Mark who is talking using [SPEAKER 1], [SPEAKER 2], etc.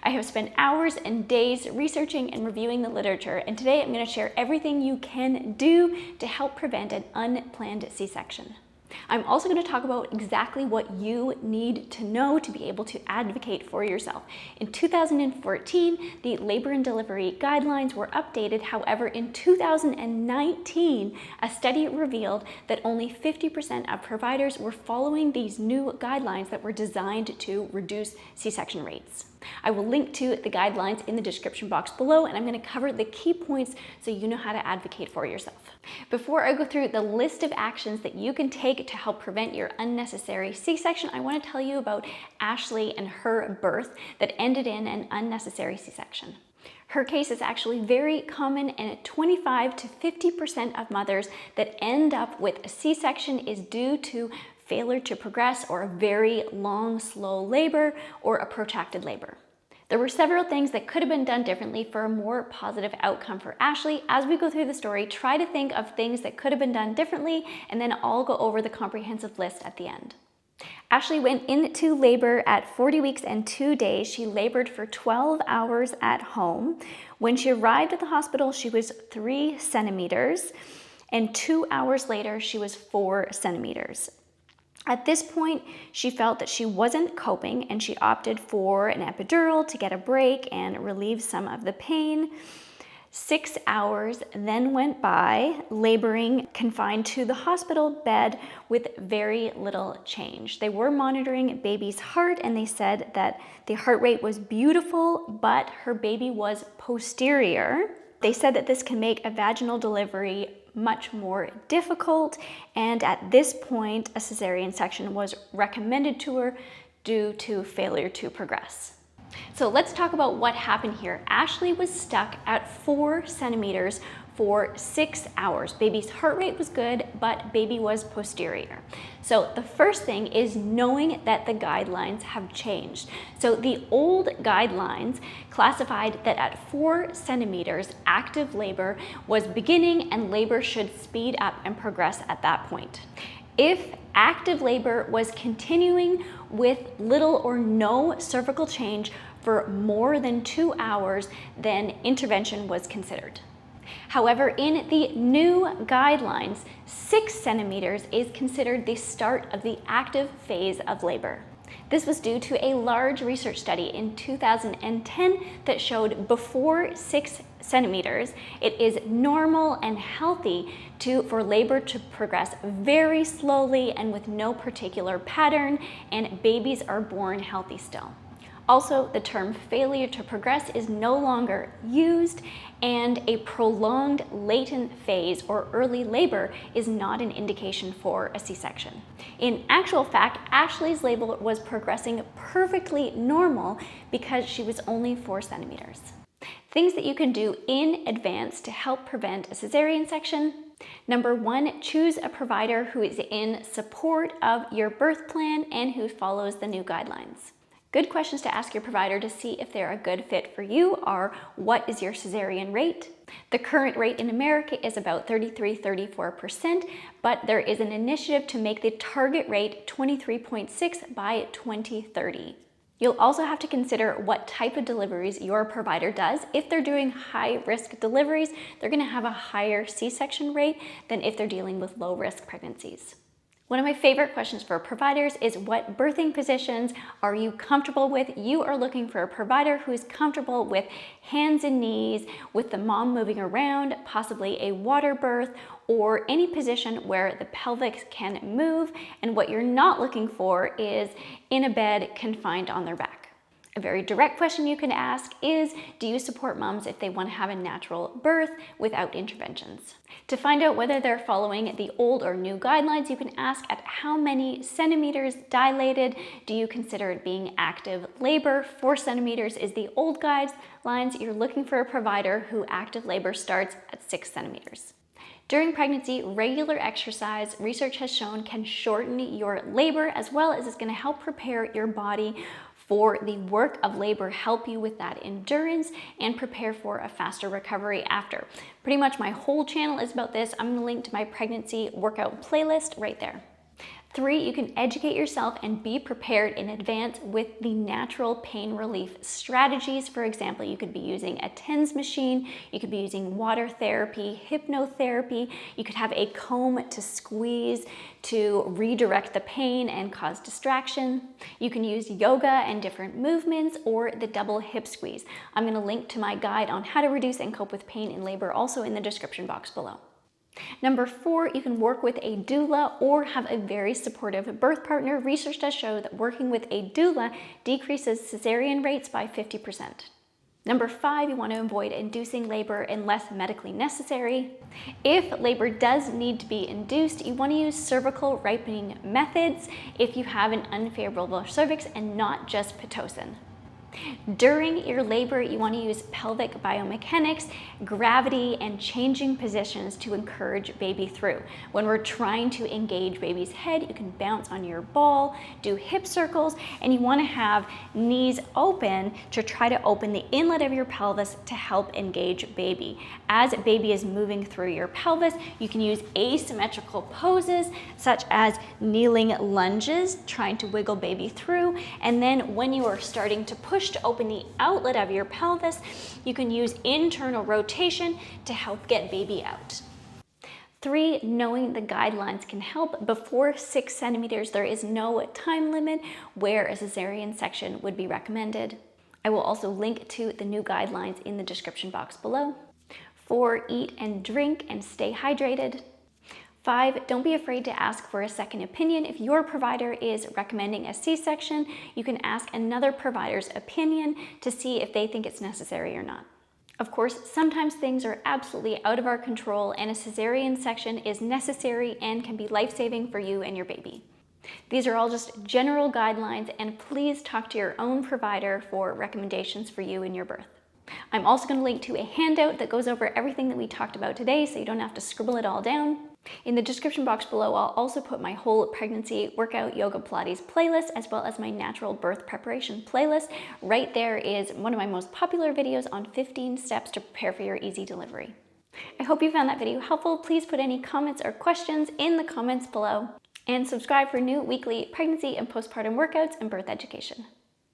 [SPEAKER 1] I have spent hours and days researching and reviewing the literature, and today I'm going to share everything you can do to help prevent an unplanned C-section. I'm also going to talk about exactly what you need to know to be able to advocate for yourself. In 2014, the labor and delivery guidelines were updated. However, in 2019, a study revealed that only 50% of providers were following these new guidelines that were designed to reduce C-section rates. I will link to the guidelines in the description box below, and I'm going to cover the key points so you know how to advocate for yourself. Before I go through the list of actions that you can take to help prevent your unnecessary C-section, I want to tell you about Ashley and her birth that ended in an unnecessary C-section. Her case is actually very common, and 25 to 50% of mothers that end up with a C-section is due to failure to progress or a very long, slow labor or a protracted labor. There were several things that could have been done differently for a more positive outcome for Ashley. As we go through the story, try to think of things that could have been done differently, and then I'll go over the comprehensive list at the end. Ashley went into labor at 40 weeks and 2 days. She labored for 12 hours at home. When she arrived at the hospital, she was 3 centimeters, and 2 hours later, she was 4 centimeters. At this point, she felt that she wasn't coping, and she opted for an epidural to get a break and relieve some of the pain. 6 hours then went by, laboring confined to the hospital bed with very little change. They were monitoring baby's heart, and they said that the heart rate was beautiful, but her baby was posterior. They said that this can make a vaginal delivery much more difficult, and at this point, a cesarean section was recommended to her due to failure to progress. So let's talk about what happened here. Ashley was stuck at 4 centimeters for 6 hours. Baby's heart rate was good, but baby was posterior. So the first thing is knowing that the guidelines have changed. So the old guidelines classified that at 4 centimeters, active labor was beginning and labor should speed up and progress at that point. If active labor was continuing with little or no cervical change for more than 2 hours, then intervention was considered. However, in the new guidelines, 6 centimeters is considered the start of the active phase of labor. This was due to a large research study in 2010 that showed before 6 centimeters, it is normal and healthy for labor to progress very slowly and with no particular pattern, and babies are born healthy still. Also, the term failure to progress is no longer used, and a prolonged latent phase or early labor is not an indication for a C-section. In actual fact, Ashley's labor was progressing perfectly normal because she was only 4 centimeters. Things that you can do in advance to help prevent a cesarean section. Number 1, choose a provider who is in support of your birth plan and who follows the new guidelines. Good questions to ask your provider to see if they're a good fit for you are: what is your cesarean rate? The current rate in America is about 33–34%, but there is an initiative to make the target rate 23.6 by 2030. You'll also have to consider what type of deliveries your provider does. If they're doing high-risk deliveries, they're going to have a higher C-section rate than if they're dealing with low-risk pregnancies. One of my favorite questions for providers is, what birthing positions are you comfortable with? You are looking for a provider who is comfortable with hands and knees, with the mom moving around, possibly a water birth, or any position where the pelvic can move. And what you're not looking for is in a bed confined on their back. A very direct question you can ask is, do you support moms if they want to have a natural birth without interventions? To find out whether they're following the old or new guidelines, you can ask, at how many centimeters dilated do you consider it being active labor? 4 centimeters is the old guidelines. You're looking for a provider who active labor starts at 6 centimeters. During pregnancy, regular exercise, research has shown, can shorten your labor, as well as it's going to help prepare your body for the work of labor, help you with that endurance, and prepare for a faster recovery after. Pretty much my whole channel is about this. I'm going to link to my pregnancy workout playlist right there. 3, you can educate yourself and be prepared in advance with the natural pain relief strategies. For example, you could be using a TENS machine, you could be using water therapy, hypnotherapy, you could have a comb to squeeze to redirect the pain and cause distraction. You can use yoga and different movements or the double hip squeeze. I'm going to link to my guide on how to reduce and cope with pain in labor also in the description box below. Number 4, you can work with a doula or have a very supportive birth partner. Research does show that working with a doula decreases cesarean rates by 50%. Number 5, you want to avoid inducing labor unless medically necessary. If labor does need to be induced, you want to use cervical ripening methods if you have an unfavorable cervix and not just Pitocin. During your labor, you want to use pelvic biomechanics, gravity, and changing positions to encourage baby through. When we're trying to engage baby's head, you can bounce on your ball, do hip circles, and you want to have knees open to try to open the inlet of your pelvis to help engage baby. As baby is moving through your pelvis, you can use asymmetrical poses such as kneeling lunges, trying to wiggle baby through, and then when you are starting to push to open the outlet of your pelvis, you can use internal rotation to help get baby out. 3, knowing the guidelines can help. Before 6 centimeters, there is no time limit where a cesarean section would be recommended. I will also link to the new guidelines in the description box below. 4, eat and drink and stay hydrated. 5, don't be afraid to ask for a second opinion. If your provider is recommending a C-section, you can ask another provider's opinion to see if they think it's necessary or not. Of course, sometimes things are absolutely out of our control and a cesarean section is necessary and can be life-saving for you and your baby. These are all just general guidelines, and please talk to your own provider for recommendations for you and your birth. I'm also going to link to a handout that goes over everything that we talked about today so you don't have to scribble it all down. In the description box below, I'll also put my whole pregnancy workout yoga Pilates playlist as well as my natural birth preparation playlist. Right there is one of my most popular videos on 15 steps to prepare for your easy delivery. I hope you found that video helpful. Please put any comments or questions in the comments below and subscribe for new weekly pregnancy and postpartum workouts and birth education.